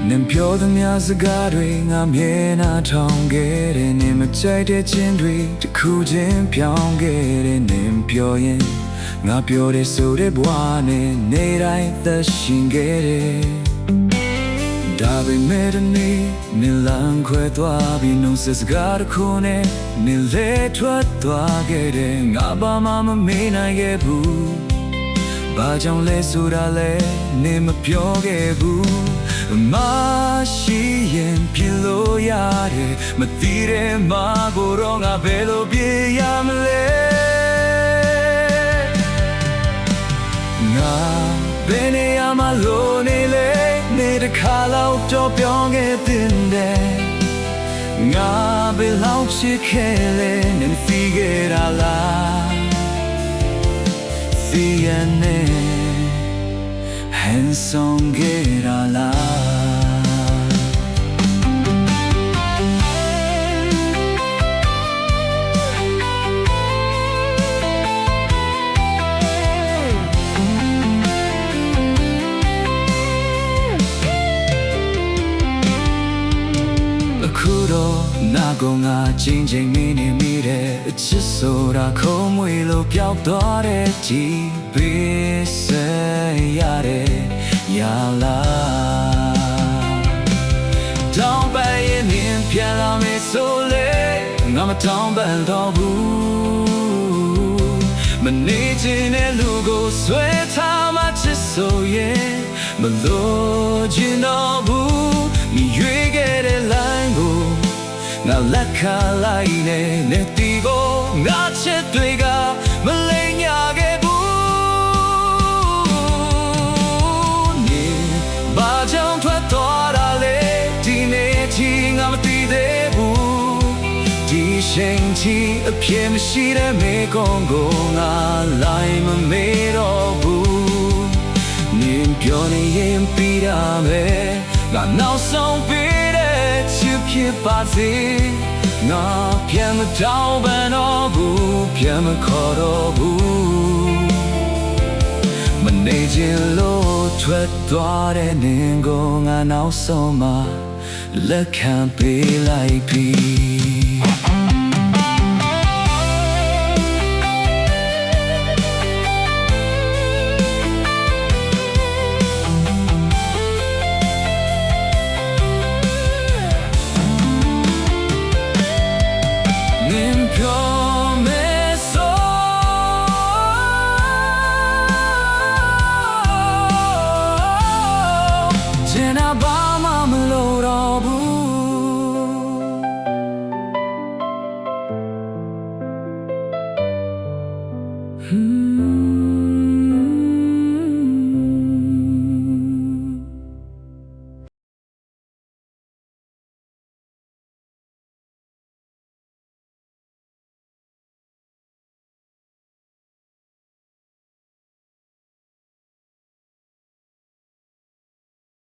နင်ပြောသမျှစကားတွေငါမြင်နာထောင်ခဲ့တယ်နင်မကြိုက်တဲ့ခြင်းတွေတစ်ခုချင်းပြောင်းခဲ့တယ်နင်ပြောရင်ငါပြောတယ်ဆိုတဲ့ဘဝနဲ့နေတိုင်းသက်ရှင်ခဲ့တယ်ဒါပေမဲ့ဒီနေ့နင်လမ်းခွဲသွားပြီးနှုတ်ဆက်စကားတစ်ခုနဲ့နင်လဲထွက်သွားခဲ့တယ်ငါဘာမှမမေ့နိုင်ခဲ့ဘူးဘာကြောင့်လဲဆိုတာလဲနင်မပြောခဲ့ဘူးမရှိရင်ပြေလို့ရတယ်မသိတဲ့မှာကိုတော့ငါဘယ်လိုပြေရမလဲငါဘယ်နေရာမှာလို့နေလဲနေတစ်ခါလောက်တော့ပြောင်းခဲ့တဲ့ငါဘယ်လောက်ချစ်ခဲ့လဲနင်သိခဲ့တာလားသိရနေhandsome get a laနာကုံငါချင်းချင်းမင်းနေမိတဲ့အချစ်ဆိုတာခုံးမွေလို့ပျောက်သွားတဲ့ကြည်ပေးစေရတဲ့ရလာတောင်းပန်ရင်နင်ပြန်လာမယ်ဆိုလေငါမတောင်းပန်တော့ဘူးမနေချင်တဲ့လူကိုဆွဲထားမှချစ်ဆိုရင်မလို့ချင်တော့ဘူးမြွေခဲ့တဲ့ line ကိုငါလက်ခံလိုက်နဲ့တီကိုငါချစ်တွေကမလိမ်ညာခဲ့ဘူးနေဘာကြောင့်ထွက်သွားတာလဲဒီနေ့ချီငါမသိသေးဘူးဒီချိန်ချီအပြည့်မရှိတဲ့မေကုန်းကိုငါလိုက်မမေ့တော့ဘူးနင်ပြောနေရင်ပြီးတာပဲငါနောက်ဆုံးပြီးတဲ့ချစ်ဖြစ်ပါစေငါပြန်မတောင်းပန်တော့ဘူးပြန်မခေါ်တော့ဘူးမနေချင်လို့ထွက်သွားတဲ့နင်ကိုငါနောက်ဆုံးမှလက်ခံပေးလိုက်ပြီHmm